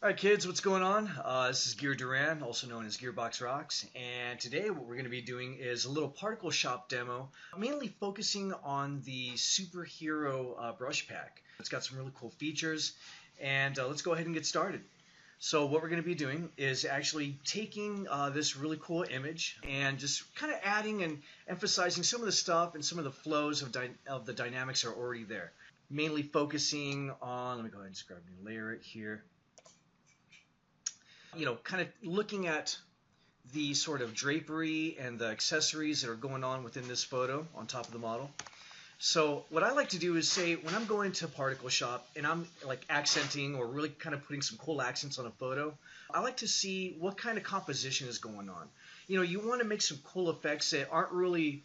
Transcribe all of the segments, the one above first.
Alright kids, what's going on? This is Duran, also known as Gearbox Rocks, and today what we're going to be doing is a little particle shop demo, mainly focusing on the superhero brush pack. It's got some really cool features, and let's go ahead and get started. So what we're going to be doing is actually taking this really cool image and just kind of adding and emphasizing some of the stuff and some of the flows of the dynamics are already there. Mainly focusing on, let me go ahead and just grab and layer it here. Kind of looking at the sort of drapery and the accessories that are going on within this photo on top of the model. So what I like to do is say when I'm going to Particle Shop and I'm like accenting or really kind of putting some cool accents on a photo, I like to see what kind of composition is going on. You want to make some cool effects that aren't really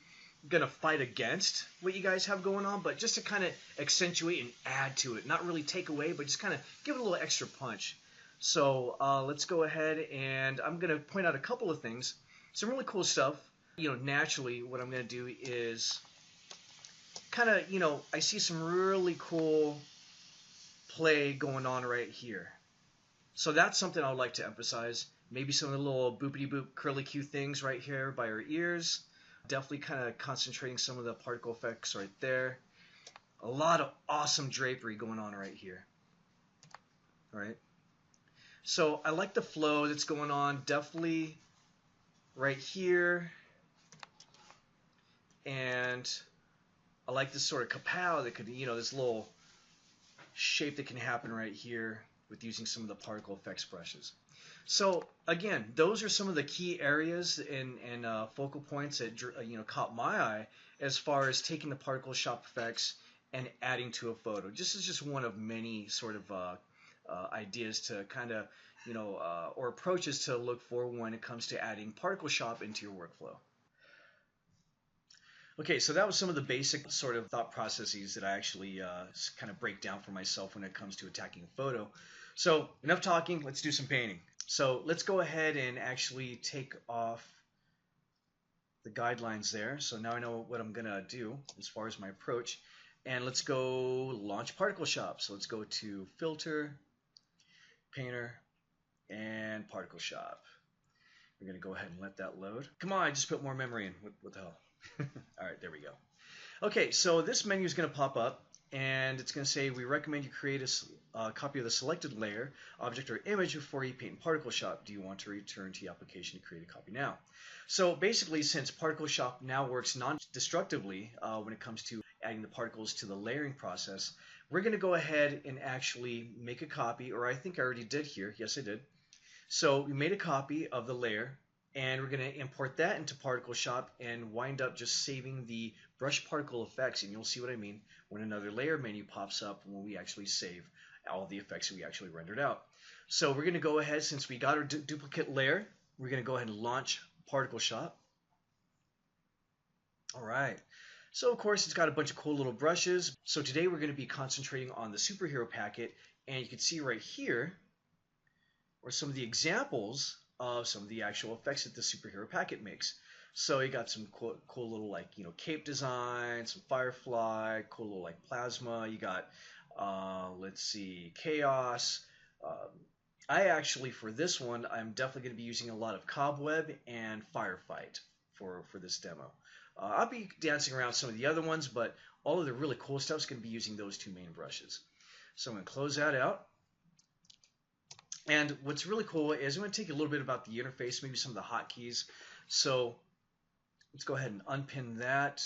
going to fight against what you guys have going on, but just to kind of accentuate and add to it. Not really take away, but just kind of give it a little extra punch. So let's go ahead and I'm going to point out a couple of things. Some really cool stuff. Naturally what I'm going to do is kind of, I see some really cool play going on right here. So that's something I would like to emphasize. Maybe some of the little boopity-boop curly-Q things right here by our ears. Definitely kind of concentrating some of the particle effects right there. A lot of awesome drapery going on right here. All right. So I like the flow that's going on, definitely right here, and I like this sort of kapow that could, this little shape that can happen right here with using some of the particle effects brushes. So again, those are some of the key areas and focal points that caught my eye as far as taking the particle shop effects and adding to a photo. This is just one of many sort of ideas to kind of, or approaches to look for when it comes to adding Particle Shop into your workflow. Okay, so that was some of the basic sort of thought processes that I actually kind of break down for myself when it comes to attacking a photo. So enough talking, let's do some painting. So let's go ahead and actually take off the guidelines there. So now I know what I'm going to do as far as my approach. And let's go launch Particle Shop. So let's go to Filter, Painter, and Particle Shop. We're going to go ahead and let that load. Come on, I just put more memory in. What the hell? All right, there we go. Okay, so this menu is going to pop up, and it's going to say, we recommend you create a copy of the selected layer, object, or image before you paint in Particle Shop. Do you want to return to the application to create a copy now? So basically, since Particle Shop now works non-destructively when it comes to adding the particles to the layering process, we're going to go ahead and actually make a copy, or I think I already did here. Yes, I did. So we made a copy of the layer, and we're going to import that into Particle Shop and wind up just saving the brush particle effects, and you'll see what I mean when another layer menu pops up when we actually save all the effects that we actually rendered out. So we're going to go ahead, since we got our duplicate layer, we're going to go ahead and launch Particle Shop. All right. So of course it's got a bunch of cool little brushes. So today we're going to be concentrating on the superhero packet, and you can see right here are some of the examples of some of the actual effects that the superhero packet makes. So you got some cool little like cape design, some firefly, cool little like plasma. You got let's see, chaos. I actually, for this one, I'm definitely going to be using a lot of cobweb and firefight for this demo. I'll be dancing around some of the other ones, but all of the really cool stuff is going to be using those two main brushes. So I'm going to close that out. And what's really cool is I'm going to take a little bit about the interface, maybe some of the hotkeys. So let's go ahead and unpin that.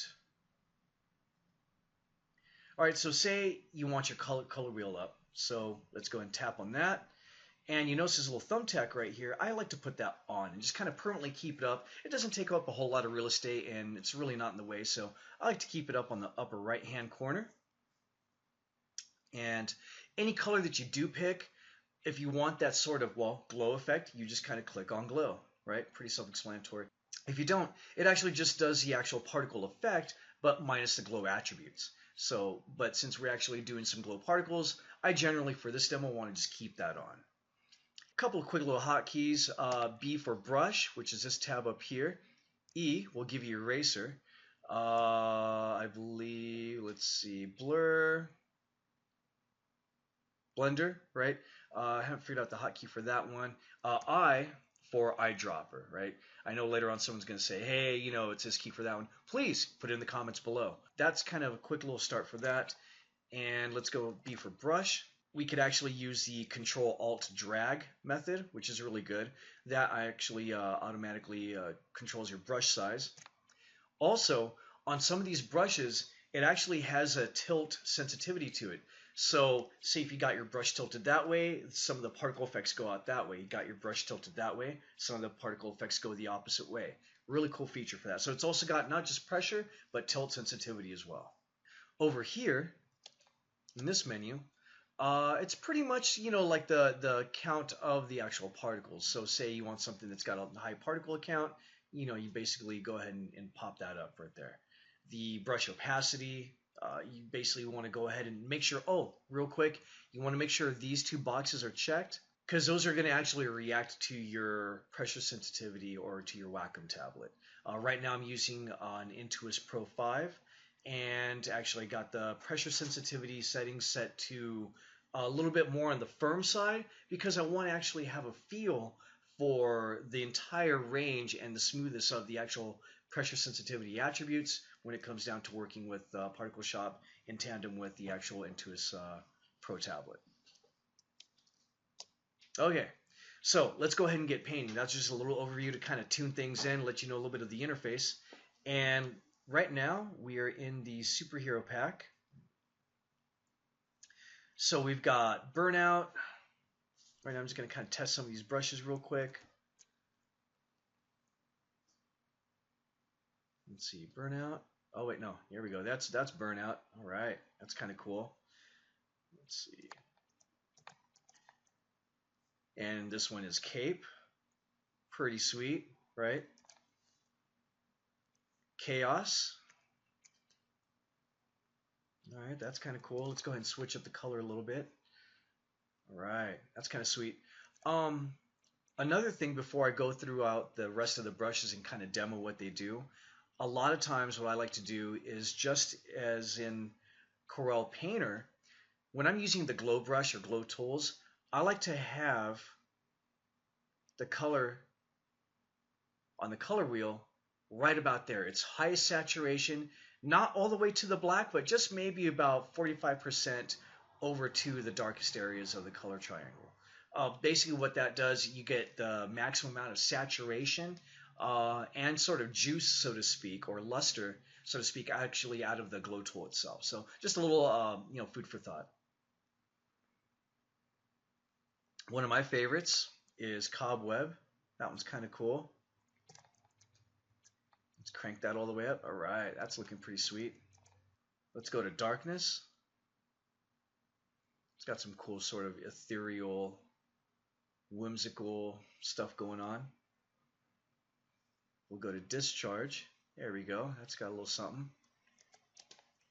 All right, so say you want your color wheel up. So let's go ahead and tap on that. And you notice this little thumbtack right here. I like to put that on and just kind of permanently keep it up. It doesn't take up a whole lot of real estate, and it's really not in the way. So I like to keep it up on the upper right-hand corner. And any color that you do pick, if you want that sort of, glow effect, you just kind of click on glow, right? Pretty self-explanatory. If you don't, it actually just does the actual particle effect, but minus the glow attributes. So, but since we're actually doing some glow particles, I generally, for this demo, want to just keep that on. A couple of quick little hotkeys. B for brush, which is this tab up here. E will give you eraser. I believe, let's see, blur, blender, right? I haven't figured out the hotkey for that one. I for eyedropper, right? I know later on someone's going to say, hey, you know, it's this key for that one. Please put it in the comments below. That's kind of a quick little start for that. And let's go B for brush. We could actually use the Control-Alt-Drag method, which is really good. That actually automatically controls your brush size. Also, on some of these brushes, it actually has a tilt sensitivity to it. So, say if you got your brush tilted that way, some of the particle effects go out that way. You got your brush tilted that way, some of the particle effects go the opposite way. Really cool feature for that. So it's also got not just pressure, but tilt sensitivity as well. Over here, in this menu, it's pretty much, you know, like the count of the actual particles. So say you want something that's got a high particle count, you know, you basically go ahead and pop that up right there. The brush opacity, you basically want to go ahead and make sure, oh, real quick, you want to make sure these two boxes are checked because those are going to actually react to your pressure sensitivity or to your Wacom tablet. Right now I'm using an Intuos Pro 5 and actually got the pressure sensitivity settings set to a little bit more on the firm side because I want to actually have a feel for the entire range and the smoothness of the actual pressure sensitivity attributes when it comes down to working with ParticleShop in tandem with the actual Intuos Pro tablet. Okay, so let's go ahead and get painting. That's just a little overview to kind of tune things in, let you know a little bit of the interface. And right now we are in the superhero pack. So we've got burnout. Right now I'm just going to kind of test some of these brushes real quick. Let's see, burnout. Oh wait, no, here we go. That's burnout. All right, that's kind of cool. Let's see. And this one is cape. Pretty sweet, right? Chaos. All right, that's kind of cool. Let's go ahead and switch up the color a little bit. All right, that's kind of sweet. Another thing before I go throughout the rest of the brushes and kind of demo what they do, a lot of times what I like to do is just as in Corel Painter, when I'm using the glow brush or glow tools, I like to have the color on the color wheel right about there. It's highest saturation, not all the way to the black, but just maybe about 45% over to the darkest areas of the color triangle. Basically what that does, you get the maximum amount of saturation and sort of juice, so to speak, or luster, so to speak, actually out of the glow tool itself. So just a little, you know, food for thought. One of my favorites is Cobweb. That one's kind of cool. Let's crank that all the way up. All right, that's looking pretty sweet. Let's go to Darkness. It's got some cool sort of ethereal, whimsical stuff going on. We'll go to Discharge. There we go. That's got a little something.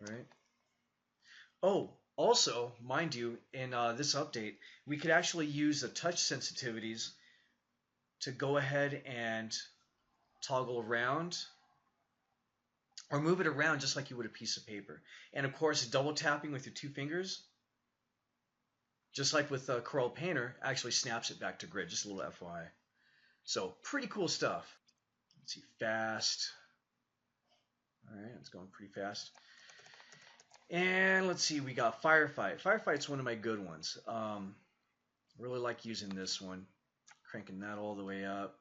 All right. Oh, also, mind you, in this update, we could actually use the touch sensitivities to go ahead and toggle around or move it around just like you would a piece of paper. And of course, double tapping with your two fingers, just like with Corel Painter, actually snaps it back to grid. Just a little FYI. So pretty cool stuff. Let's see, fast. All right, it's going pretty fast. And let's see, we got Firefight. Firefight's one of my good ones. Really like using this one. Cranking that all the way up.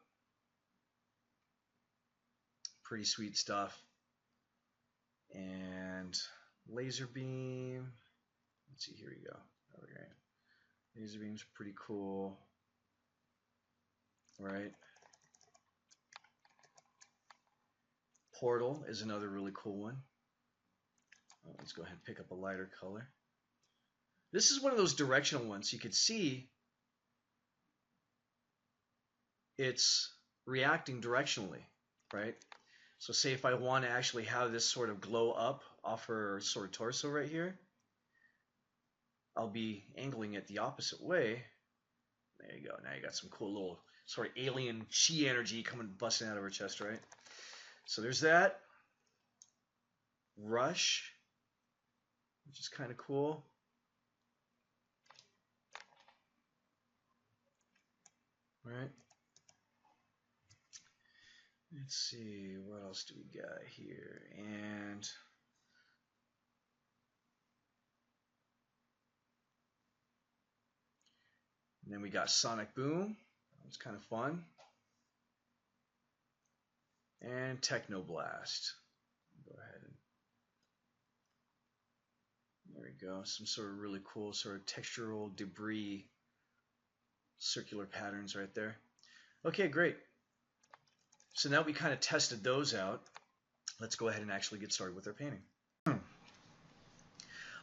Pretty sweet stuff. And laser beam. Let's see, here we go. Okay. Laser beam's pretty cool. Right. Portal is another really cool one. Let's go ahead and pick up a lighter color. This is one of those directional ones. You could see it's reacting directionally, right? So say if I want to actually have this sort of glow up off her sort of torso right here, I'll be angling it the opposite way. There you go. Now you got some cool little sort of alien chi energy coming busting out of her chest, right? So there's that. Rush, which is kind of cool. right? Let's see, what else do we got here? And then we got Sonic Boom. That was kind of fun. And Techno Blast. Go ahead and there we go. Some sort of really cool sort of textural debris circular patterns right there. Okay, great. So now we kind of tested those out. Let's go ahead and actually get started with our painting.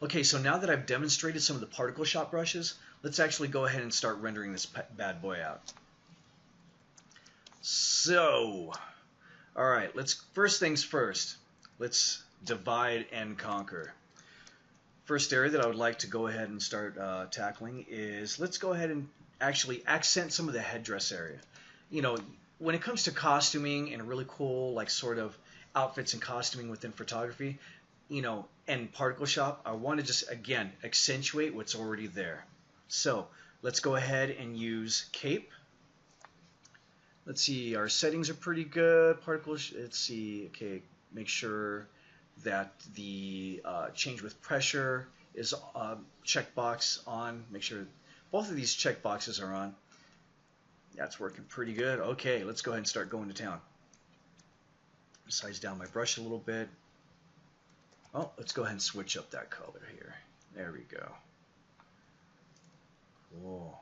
Okay, so now that I've demonstrated some of the ParticleShop brushes, let's actually go ahead and start rendering this bad boy out. So, all right, first things first, let's divide and conquer. First area that I would like to go ahead and start tackling is, let's go ahead and actually accent some of the headdress area. You know, when it comes to costuming and really cool, like sort of outfits and costuming within photography, you know, and ParticleShop, I want to just, again, accentuate what's already there. So let's go ahead and use Cape. Let's see, our settings are pretty good. Let's see, okay, make sure that the change with pressure is checkbox on. Make sure both of these checkboxes are on. That's working pretty good. Okay, let's go ahead and start going to town. Size down my brush a little bit. Oh, let's go ahead and switch up that color here. There we go. Cool.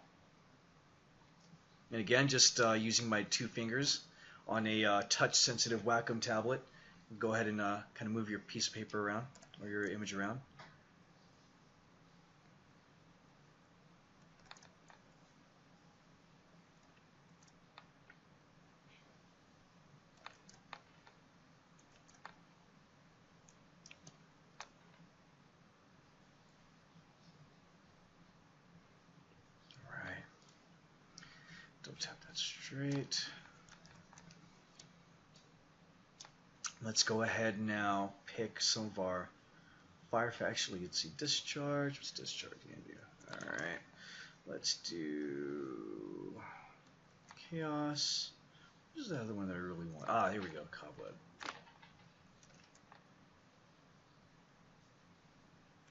And again, just using my 2 fingers on a touch-sensitive Wacom tablet. Go ahead and kind of move your piece of paper around, or your image around. Alright. Double tap that straight. Let's go ahead now, pick some of our Firefly. Actually, let's see, discharge. What's discharge going to do? Alright. Let's do chaos. This is the other one that I really want. Ah, here we go, cobweb.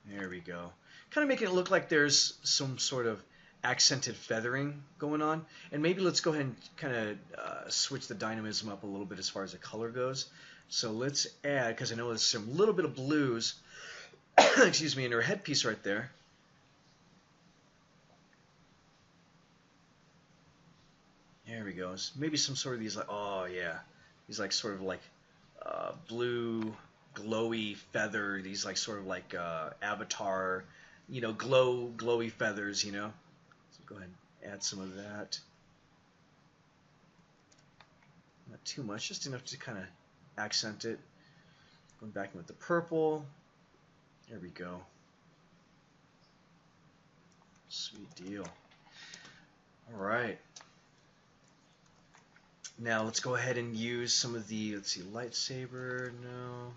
There we go. Kind of making it look like there's some sort of accented feathering going on. And maybe let's go ahead and kind of switch the dynamism up a little bit as far as the color goes. So let's add, because I know there's some little bit of blues, excuse me, in her headpiece right there. There we go. Maybe some sort of these, like, oh yeah, these like sort of like blue, glowy feather. These like sort of like avatar, you know, glowy feathers. You know. So go ahead and add some of that. Not too much, just enough to kind of accent it. Going back in with the purple. There we go. Sweet deal. All right. Now let's go ahead and use some of the, let's see, lightsaber, no.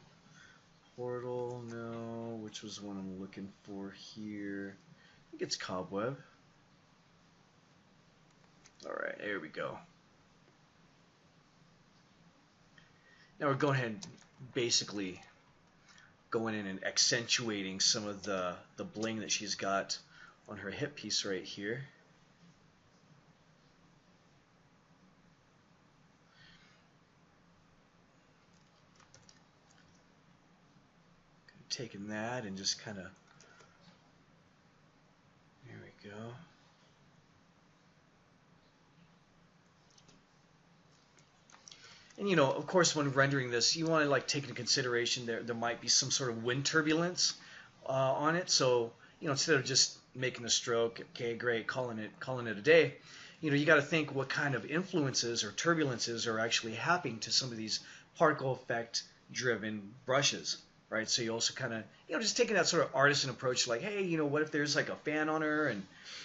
Portal, no. Which was the one I'm looking for here? I think it's cobweb. Alright, there we go. Now we're going ahead and basically going in and accentuating some of the bling that she's got on her hip piece right here. Taking that and just kind of, there we go. And you know, of course, when rendering this, you want to like take into consideration there might be some sort of wind turbulence on it. So you know, instead of just making the stroke, okay, great, calling it a day, you know, you got to think what kind of influences or turbulences are actually happening to some of these particle effect driven brushes. Right, so you also kind of, you know, just taking that sort of artisan approach, like, hey, you know, what if there's like a fan on her and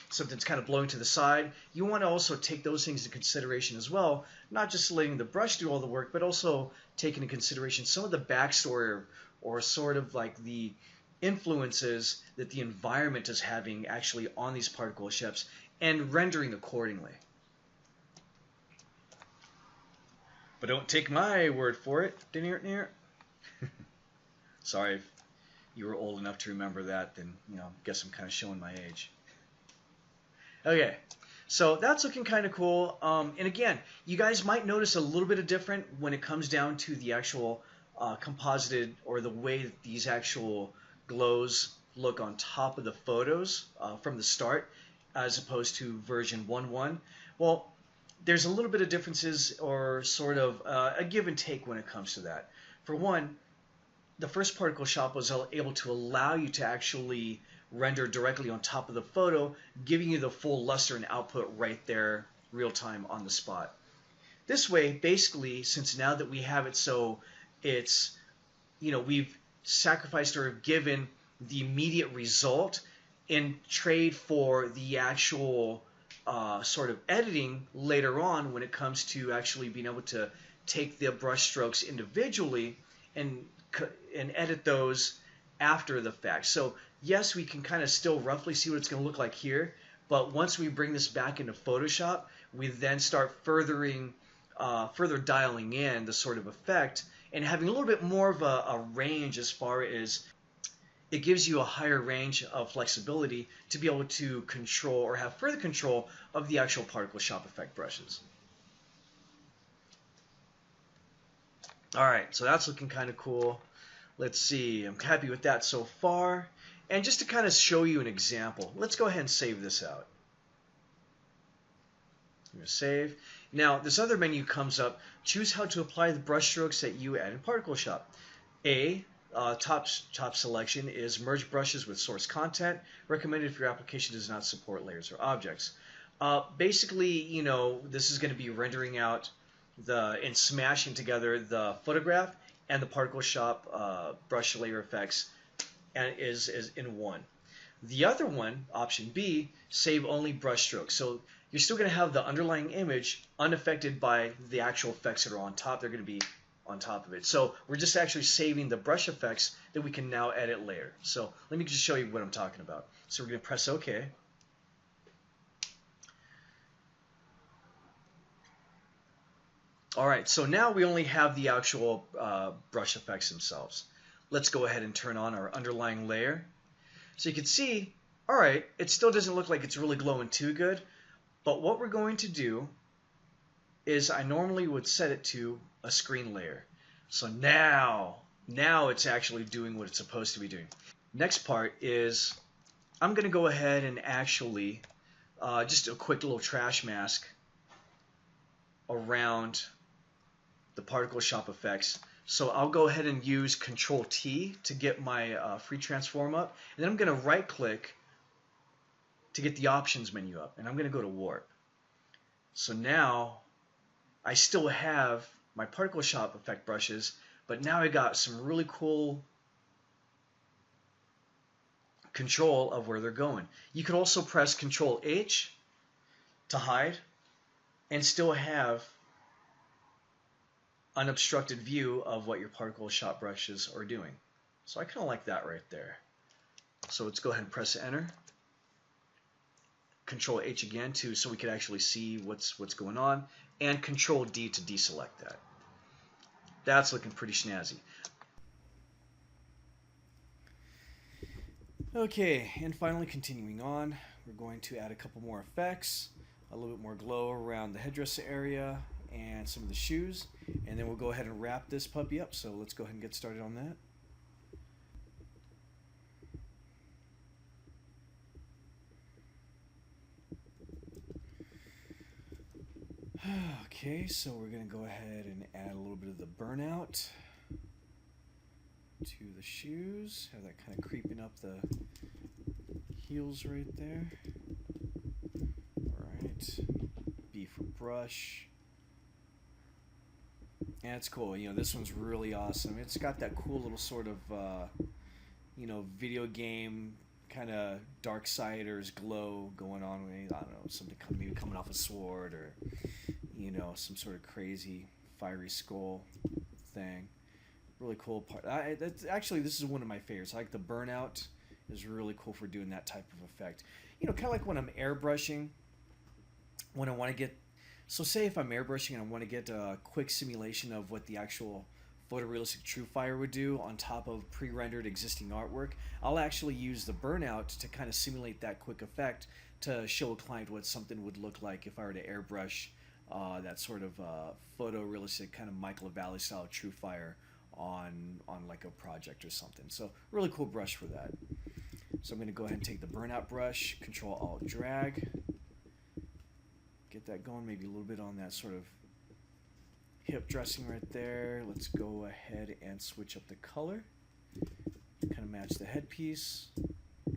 something's kind of blowing to the side? You want to also take those things into consideration as well, not just letting the brush do all the work, but also taking into consideration some of the backstory or sort of like the influences that the environment is having actually on these particle ships and rendering accordingly. But don't take my word for it. Sorry if you were old enough to remember that, then, guess I'm kind of showing my age. Okay, so that's looking kind of cool. And again, you guys might notice a little bit of different when it comes down to the actual composited, or the way that these actual glows look on top of the photos from the start, as opposed to version 1.1. Well, there's a little bit of differences, or sort of a give and take when it comes to that. For one, the first Particle Shop was able to allow you to actually render directly on top of the photo, giving you the full luster and output right there, real time on the spot. This way, basically, since now that we have it so it's, we've sacrificed or given the immediate result in trade for the actual sort of editing later on, when it comes to actually being able to take the brush strokes individually and edit those after the fact. So yes, we can kind of still roughly see what it's going to look like here, but once we bring this back into Photoshop, we then start further dialing in the sort of effect and having a little bit more of a range, as far as it gives you a higher range of flexibility to be able to control or have further control of the actual Particle Shop effect brushes. All right, so that's looking kind of cool. Let's see, I'm happy with that so far. And just to kind of show you an example, let's go ahead and save this out. I'm going to save. Now, this other menu comes up. Choose how to apply the brush strokes that you add in Particle Shop. Top selection is merge brushes with source content. Recommended if your application does not support layers or objects. Basically, this is going to be rendering out and smashing together the photograph and the Particle Shop brush layer effects, and is in one. The other one, option B, save only brush strokes. So you're still going to have the underlying image unaffected by the actual effects that are on top. They're going to be on top of it. So we're just actually saving the brush effects that we can now edit later. So let me just show you what I'm talking about. So we're going to press OK. All right, so now we only have the actual brush effects themselves. Let's go ahead and turn on our underlying layer. So you can see, all right, it still doesn't look like it's really glowing too good, but what we're going to do is I normally would set it to a screen layer. So now it's actually doing what it's supposed to be doing. Next part is I'm going to go ahead and actually just a quick little trash mask around the Particle Shop effects. So I'll go ahead and use Control T to get my free transform up, and then I'm going to right click to get the options menu up, and I'm going to go to warp. So now I still have my Particle Shop effect brushes, but now I got some really cool control of where they're going. You could also press Control H to hide and still have unobstructed view of what your Particle Shop brushes are doing. So I kind of like that right there. So let's go ahead and press enter. Control H again so we can actually see what's going on, and Control D to deselect that. That's looking pretty snazzy. Okay, and finally continuing on, we're going to add a couple more effects, a little bit more glow around the headdress area and some of the shoes, and then we'll go ahead and wrap this puppy up. So let's go ahead and get started on that. Okay, so we're going to go ahead and add a little bit of the burnout to the shoes. Have that kind of creeping up the heels right there. Alright, B for brush. And it's cool, this one's really awesome. It's got that cool little sort of, video game kind of Darksiders glow going on. I don't know, something maybe coming off a sword, or some sort of crazy fiery skull thing. Really cool part. Actually, this is one of my favorites. I like the burnout. Is really cool for doing that type of effect. Kind of like when I'm airbrushing, when I want to get So say if I'm airbrushing and I want to get a quick simulation of what the actual photorealistic TrueFire would do on top of pre-rendered existing artwork, I'll actually use the burnout to kind of simulate that quick effect to show a client what something would look like if I were to airbrush that sort of photorealistic kind of Michael Valley style TrueFire on like a project or something. So really cool brush for that. So I'm going to go ahead and take the burnout brush, Control Alt Drag, get that going, maybe a little bit on that sort of hip dressing right there. Let's go ahead and switch up the color, kind of match the headpiece. Blow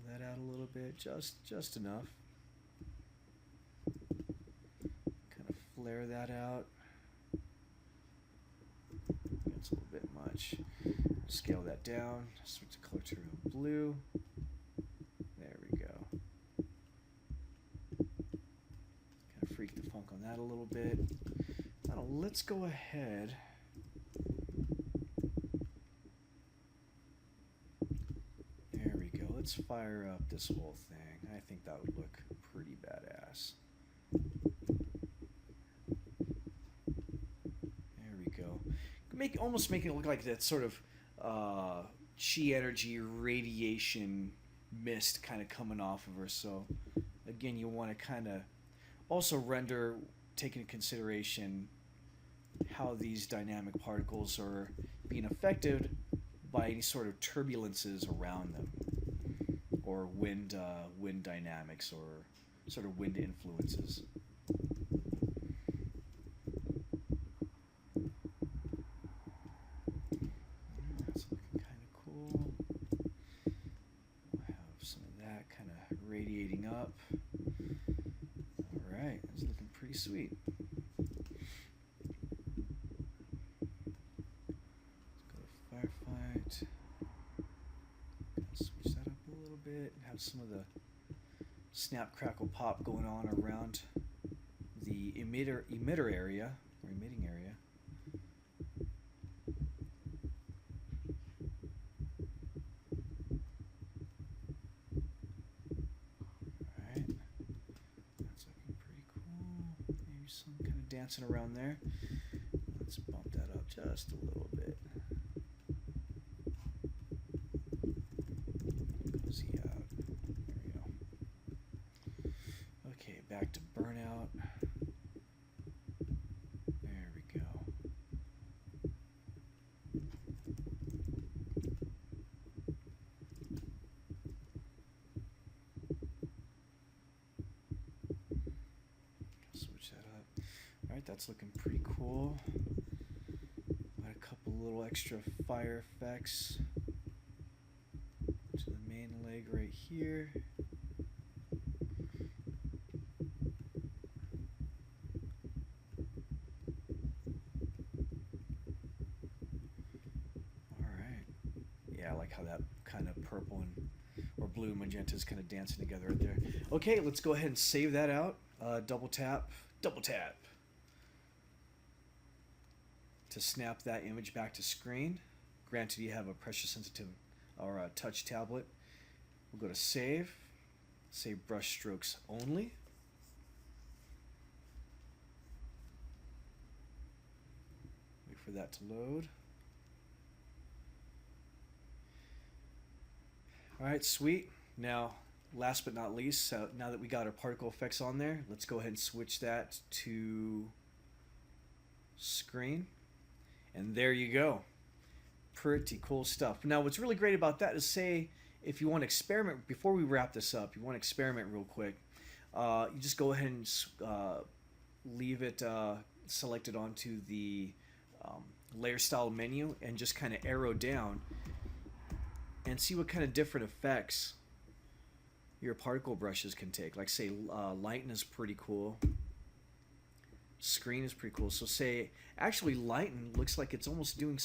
that out a little bit, just enough. Kind of flare that out. That's a little bit much. Scale that down, switch the color to blue. There we go. Kind of freak the funk on that a little bit. Now let's go ahead. There we go. Let's fire up this whole thing. I think that would look pretty badass. There we go. Almost make it look like that sort of chi energy radiation mist kind of coming off of her. So again, you want to kind of also render, take into consideration how these dynamic particles are being affected by any sort of turbulences around them, or wind dynamics, or sort of wind influences. That's looking kind of cool. We'll have some of that kind of radiating up. All right, that's looking pretty sweet. Firefight. Switch that up a little bit and have some of the snap, crackle, pop going on around the emitter area, or emitting area. Alright, that's looking pretty cool. Maybe some kind of dancing around there. Let's bump that up just a little bit. Cozy out. There we go. Okay, back to burnout. There we go. Switch that up. Alright, that's looking pretty cool. Got a couple little extra fire effects to the main leg right here. Alright. Yeah, I like how that kind of purple and or blue and magenta is kind of dancing together right there. Okay, let's go ahead and save that out. Double tap to snap that image back to screen. Granted, you have a pressure sensitive or a touch tablet. We'll go to save brush strokes only. Wait for that to load. Alright, sweet. Now, last but not least, so now that we got our particle effects on there, let's go ahead and switch that to screen. And there you go. Pretty cool stuff. Now, what's really great about that is, say, if you want to experiment, before we wrap this up, you want to experiment real quick, you just go ahead and leave it selected onto the layer style menu and just kind of arrow down and see what kind of different effects your particle brushes can take. Like, say, lighten is pretty cool. Screen is pretty cool. So say, actually, lighten looks like it's almost doing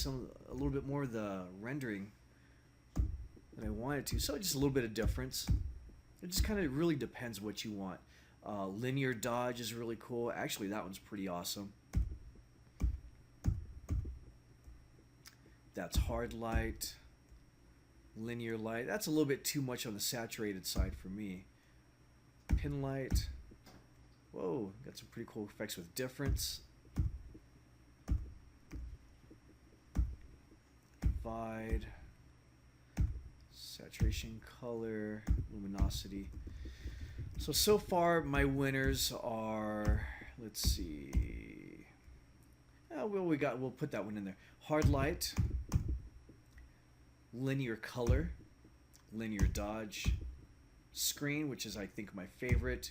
a little bit more of the rendering than I want it to. So just a little bit of difference. It just kind of really depends what you want. Linear dodge is really cool. Actually, that one's pretty awesome. That's hard light. Linear light. That's a little bit too much on the saturated side for me. pin light. Whoa, got some pretty cool effects with difference. Divide, saturation, color, luminosity. So far my winners are, let's see. We'll put that one in there. Hard light, linear color, linear dodge, screen, which is I think my favorite.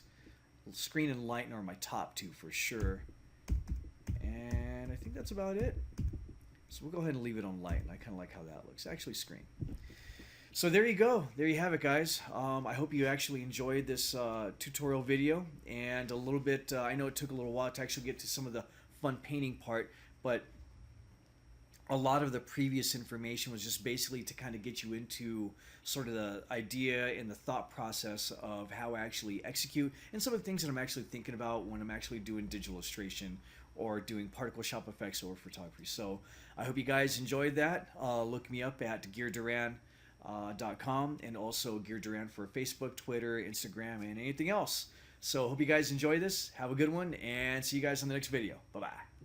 Screen and light are my top two for sure. And I think that's about it. So we'll go ahead and leave it on light. I kind of like how that looks. Actually, screen. So there you go. There you have it, guys. I hope you actually enjoyed this tutorial video. And a little bit, I know it took a little while to actually get to some of the fun painting part, but a lot of the previous information was just basically to kind of get you into sort of the idea and the thought process of how I actually execute and some of the things that I'm actually thinking about when I'm actually doing digital illustration or doing particle shop effects or photography. So I hope you guys enjoyed that. Look me up at gearduran.com and also Gear Duran for Facebook, Twitter, Instagram, and anything else. So hope you guys enjoy this. Have a good one and see you guys on the next video. Bye-bye.